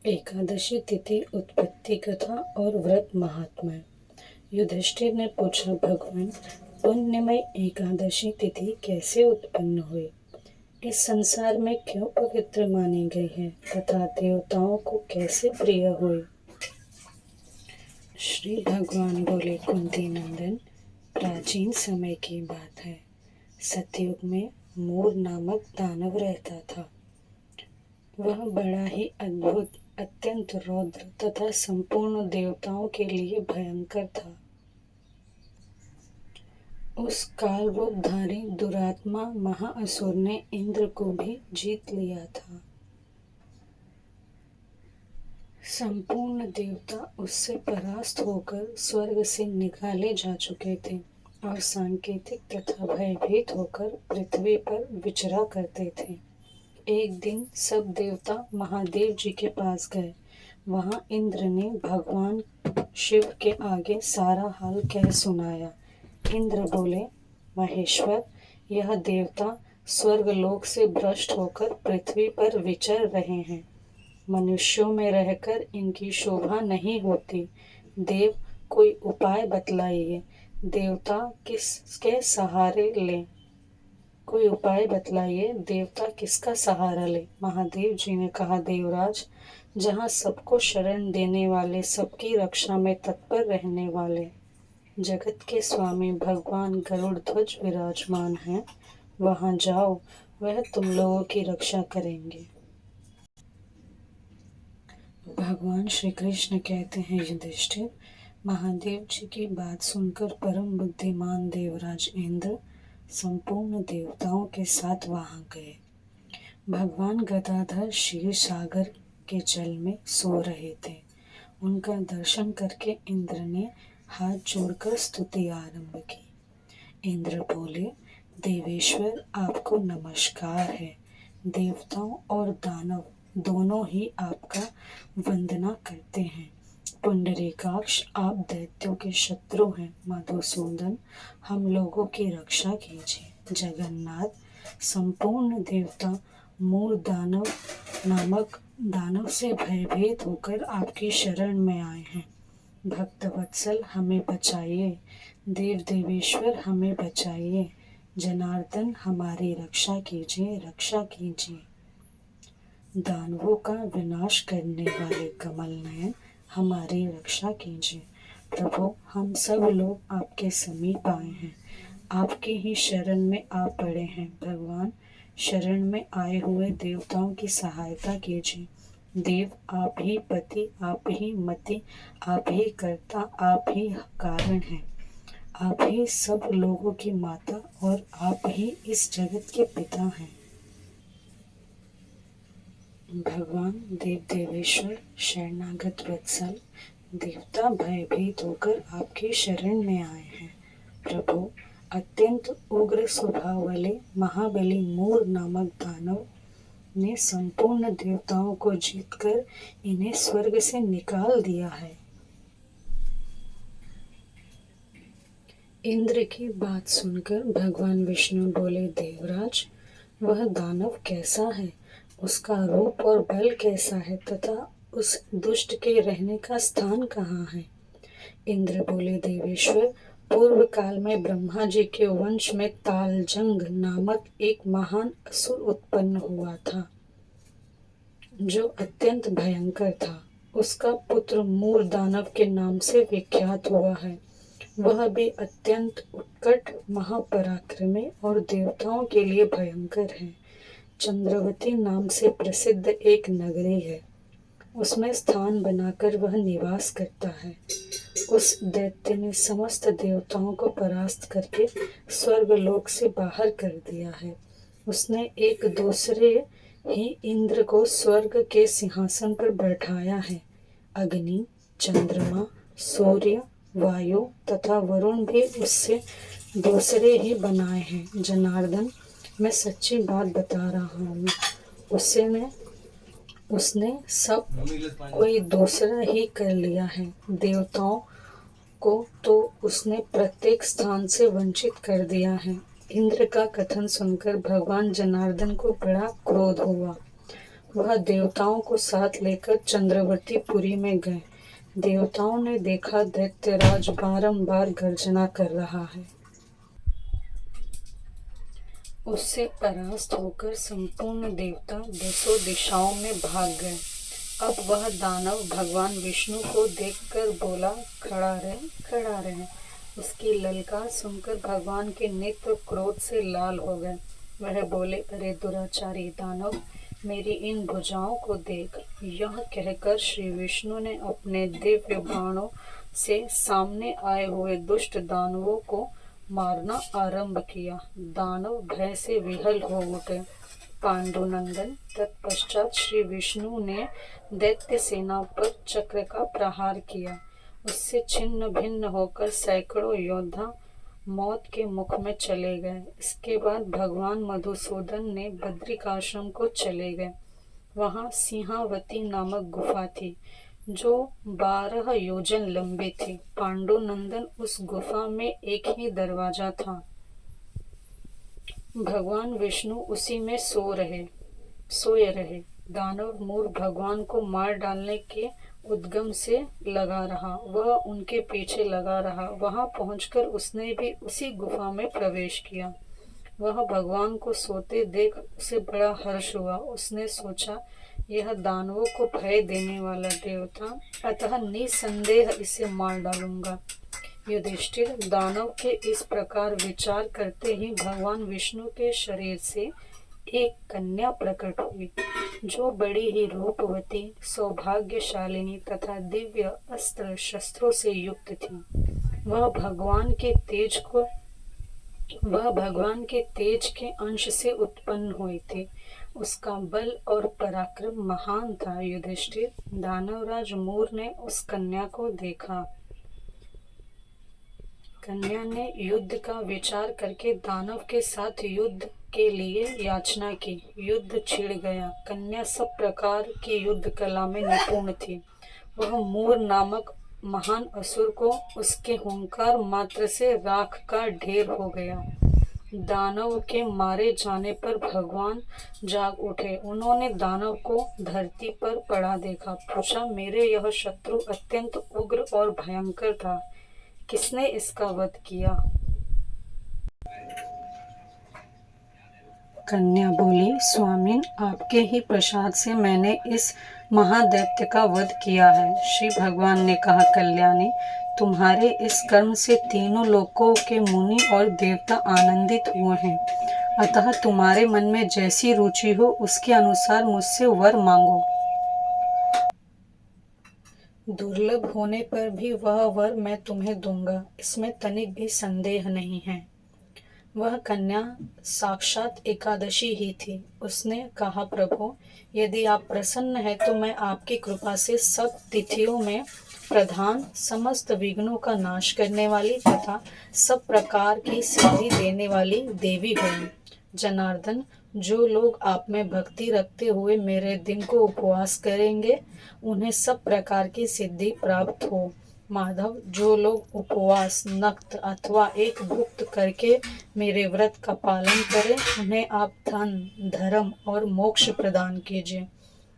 एकादशी तिथि उत्पत्ति कथा और व्रत महात्म्य। युधिष्ठिर ने पूछा, भगवान, पुण्यमय एकादशी तिथि कैसे उत्पन्न हुई? इस संसार में क्यों पवित्र मानी गई है तथा देवताओं को कैसे प्रिय हुई? श्री भगवान बोले, कुंती नंदन, प्राचीन समय की बात है। सतयुग में मूर नामक दानव रहता था। वह बड़ा ही अद्भुत, अत्यंत रौद्र तथा संपूर्ण देवताओं के लिए भयंकर था। उस काल रूपधारी दुरात्मा महाअसुर ने इंद्र को भी जीत लिया था। संपूर्ण देवता उससे परास्त होकर स्वर्ग से निकाले जा चुके थे और सांकेतिक तथा भयभीत होकर पृथ्वी पर विचरा करते थे। एक दिन सब देवता महादेव जी के पास गए। वहां इंद्र ने भगवान शिव के आगे सारा हाल कह सुनाया। इंद्र बोले, महेश्वर, यह देवता स्वर्गलोक से भ्रष्ट होकर पृथ्वी पर विचर रहे हैं। मनुष्यों में रहकर इनकी शोभा नहीं होती। देव, कोई उपाय बतलाइए। देवता किसके सहारे ले? कोई उपाय बतलाइए, देवता किसका सहारा ले? महादेव जी ने कहा, देवराज, जहाँ सबको शरण देने वाले, सबकी रक्षा में तत्पर रहने वाले जगत के स्वामी भगवान गरुड़ ध्वज विराजमान हैं, वहां जाओ, वह तुम लोगों की रक्षा करेंगे। भगवान श्री कृष्ण कहते हैं, युधिष्ठिर, महादेव जी की बात सुनकर परम बुद्धिमान देवराज इंद्र संपूर्ण देवताओं के साथ वहां गए। भगवान गदाधर क्षीर सागर के जल में सो रहे थे। उनका दर्शन करके इंद्र ने हाथ जोड़कर स्तुति आरंभ की। इंद्र बोले, देवेश्वर, आपको नमस्कार है। देवताओं और दानव दोनों ही आपका वंदना करते हैं। पुंडरीकाक्ष, आप दैत्यों के शत्रु हैं। मधुसूदन, हम लोगों की रक्षा कीजिए। जगन्नाथ, संपूर्ण देवता मूर दानव नामक दानव से भयभीत होकर आपकी शरण में आए हैं। भक्तवत्सल, हमें बचाइए। देव देवेश्वर, हमें बचाइए। जनार्दन, हमारी रक्षा कीजिए, रक्षा कीजिए। दानवों का विनाश करने वाले कमल नयन, हमारी रक्षा कीजिए। प्रभु, हम सब लोग आपके समीप आए हैं, आपकी ही शरण में आ पड़े हैं। भगवान, शरण में आए हुए देवताओं की सहायता कीजिए। देव, आप ही पति, आप ही मति, आप ही कर्ता, आप ही कारण हैं। आप ही सब लोगों की माता और आप ही इस जगत के पिता हैं। भगवान देव देवेश्वर, शरणागत वत्सल, देवता भयभीत होकर आपकी शरण में आए हैं। प्रभु, अत्यंत उग्र स्वभाव वाले महाबली मूर नामक दानव ने संपूर्ण देवताओं को जीतकर इन्हें स्वर्ग से निकाल दिया है। इंद्र की बात सुनकर भगवान विष्णु बोले, देवराज, वह दानव कैसा है? उसका रूप और बल कैसा है तथा उस दुष्ट के रहने का स्थान कहाँ है? इंद्र बोले, देवेश्वर, पूर्व काल में ब्रह्मा जी के वंश में तालजंग नामक एक महान असुर उत्पन्न हुआ था, जो अत्यंत भयंकर था। उसका पुत्र मूर दानव के नाम से विख्यात हुआ है। वह भी अत्यंत उत्कट, महापराक्रमी और देवताओं के लिए भयंकर है। चंद्रवती नाम से प्रसिद्ध एक नगरी है, उसमें स्थान बनाकर वह निवास करता है। उस दैत्य ने समस्त देवताओं को परास्त करके स्वर्गलोक से बाहर कर दिया है। उसने एक दूसरे ही इंद्र को स्वर्ग के सिंहासन पर बैठाया है। अग्नि, चंद्रमा, सूर्य, वायु तथा वरुण भी उससे दूसरे ही बनाए हैं। जनार्दन, मैं सच्ची बात बता रहा हूँ, उसने सब कोई दूसरा ही कर लिया है। देवताओं को तो उसने प्रत्येक स्थान से वंचित कर दिया है। इंद्र का कथन सुनकर भगवान जनार्दन को बड़ा क्रोध हुआ। वह देवताओं को साथ लेकर चंद्रवतीपुरी में गए। देवताओं ने देखा दैत्यराज बारंबार गर्जना कर रहा है। उससे परास्त होकर संपूर्ण देवता दसों दिशाओं में भाग गए। अब वह दानव भगवान विष्णु को देखकर बोला, खड़ा रहे, खड़ा रहे। उसकी ललकार सुनकर भगवान के नेत्र क्रोध से लाल हो गए। वह बोले, अरे दुराचारी दानव, मेरी इन भुजाओं को देख। यह कहकर श्री विष्णु ने अपने दिव्य बाणों से सामने आए हुए दुष्ट दानवों को मारना आरंभ किया। दानव भय से विहल हो उठे। पांडुनंदन तत्पश्चात श्री विष्णु ने दैत्य सेना पर चक्र का प्रहार किया। उससे छिन्न भिन्न होकर सैकड़ों योद्धा मौत के मुख में चले गए। इसके बाद भगवान मधुसूदन ने बद्रिकाश्रम को चले गए। वहां सिंहावती नामक गुफा थी जो 12 योजन लंबी थी। पांडुनंदन उस गुफा में एक ही दरवाजा था। भगवान विष्णु उसी में सोए रहे। दानव मूर्ख भगवान को मार डालने के उद्गम से लगा रहा। वह उनके पीछे लगा रहा। वहां पहुंचकर उसने भी उसी गुफा में प्रवेश किया। वह भगवान को सोते देख उसे बड़ा हर्ष हुआ। उसने सोचा, यह दानवों को भय देने वाला देवता, अतः निसंदेह इसे मार डालूंगा। युधिष्ठिर, दानव के इस प्रकार विचार करते ही भगवान विष्णु के शरीर से एक कन्या प्रकट हुई, जो बड़ी ही रूपवती, सौभाग्यशालिनी तथा दिव्य अस्त्र शस्त्रों से युक्त थी। वह भगवान के तेज के अंश से उत्पन्न हुई थी। उसका बल और पराक्रम महान था। युधिष्ठिर, दानवराज मूर ने उस कन्या को देखा। कन्या ने युद्ध का विचार करके दानव के साथ युद्ध के लिए याचना की। युद्ध छिड़ गया। कन्या सब प्रकार की युद्ध कला में निपुण थी। वह मूर नामक महान असुर को उसके हुंकार मात्र से राख का ढेर हो गया। दानव के मारे जाने पर भगवान जाग उठे। उन्होंने दानव को धरती पर पड़ा देखा। पूछा, मेरे यह शत्रु अत्यंत उग्र और भयंकर था, किसने इसका वध किया? कन्या बोली, स्वामिन, आपके ही प्रसाद से मैंने इस महादैत्य का वध किया है। श्री भगवान ने कहा, कल्याणी, तुम्हारे इस कर्म से तीनों लोकों के मुनि और देवता आनंदित हुए हैं। अतः तुम्हारे मन में जैसी रुचि हो उसके अनुसार मुझसे वर मांगो। दुर्लभ होने पर भी वह वर मैं तुम्हें दूंगा, इसमें तनिक भी संदेह नहीं है। वह कन्या साक्षात एकादशी ही थी। उसने कहा, प्रभु, यदि आप प्रसन्न हैं तो मैं आपकी कृपा से सब तिथियों में प्रधान, समस्त विघ्नों का नाश करने वाली तथा सब प्रकार की सिद्धि देने वाली देवी हूँ। जनार्दन, जो लोग आप में भक्ति रखते हुए मेरे दिन को उपवास करेंगे उन्हें सब प्रकार की सिद्धि प्राप्त हो। माधव, जो लोग उपवास, नक्त अथवा एक भुक्त करके मेरे व्रत का पालन करें उन्हें आप धन, धर्म और मोक्ष प्रदान कीजिए।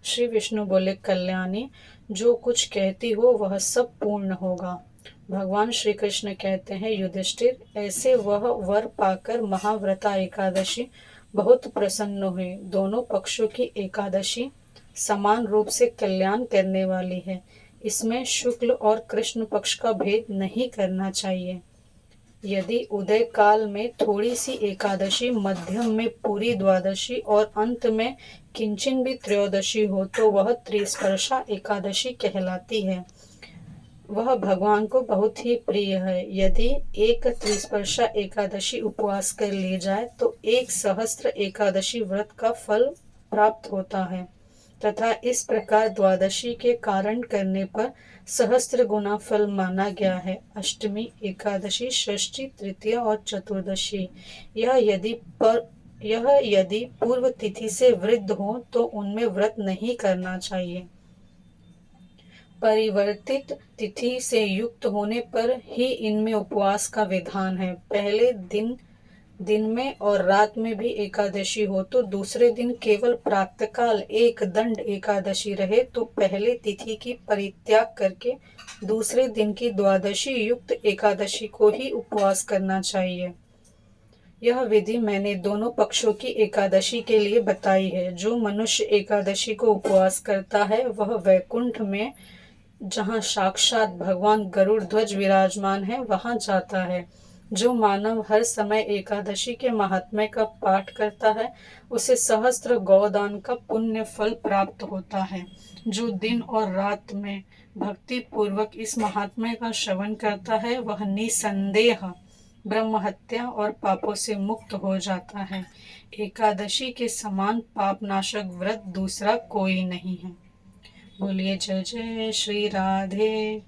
श्री विष्णु बोले, कल्याणी, जो कुछ कहती हो वह सब पूर्ण होगा। भगवान श्री कृष्ण कहते हैं, युधिष्ठिर, ऐसे वह वर पाकर महाव्रता एकादशी बहुत प्रसन्न हुए। दोनों पक्षों की एकादशी समान रूप से कल्याण करने वाली है। इसमें शुक्ल और कृष्ण पक्ष का भेद नहीं करना चाहिए। यदि उदय काल में थोड़ी सी एकादशी, मध्यम में पूरी द्वादशी और अंत में किंचन भी त्रयोदशी हो तो वह त्रिस्पर्शा एकादशी कहलाती है। वह भगवान को बहुत ही प्रिय है। यदि एक त्रिस्पर्शा एकादशी उपवास कर ली जाए तो 1 सहस्त्र एकादशी व्रत का फल प्राप्त होता है तथा इस प्रकार द्वादशी के कारण करने पर सहस्त्र गुना फल माना गया है। अष्टमी, एकादशी, षष्ठी, तृतीय और चतुर्दशी यह यदि पूर्व तिथि से वृद्ध हो तो उनमें व्रत नहीं करना चाहिए। परिवर्तित तिथि से युक्त होने पर ही इनमें उपवास का विधान है। पहले दिन दिन में और रात में भी एकादशी हो तो दूसरे दिन केवल प्रातःकाल एक दंड एकादशी रहे तो पहले तिथि की परित्याग करके दूसरे दिन की द्वादशी युक्त एकादशी को ही उपवास करना चाहिए। यह विधि मैंने दोनों पक्षों की एकादशी के लिए बताई है। जो मनुष्य एकादशी को उपवास करता है वह वैकुंठ में, जहाँ साक्षात भगवान गरुड़ ध्वज विराजमान है, वहां जाता है। जो मानव हर समय एकादशी के महात्म्य का पाठ करता है उसे सहस्त्र गौदान का पुण्य फल प्राप्त होता है। जो दिन और रात में भक्ति पूर्वक इस महात्म्य का श्रवण करता है वह निसंदेह ब्रह्म हत्या और पापों से मुक्त हो जाता है। एकादशी के समान पापनाशक व्रत दूसरा कोई नहीं है। बोलिए जय जय श्री राधे।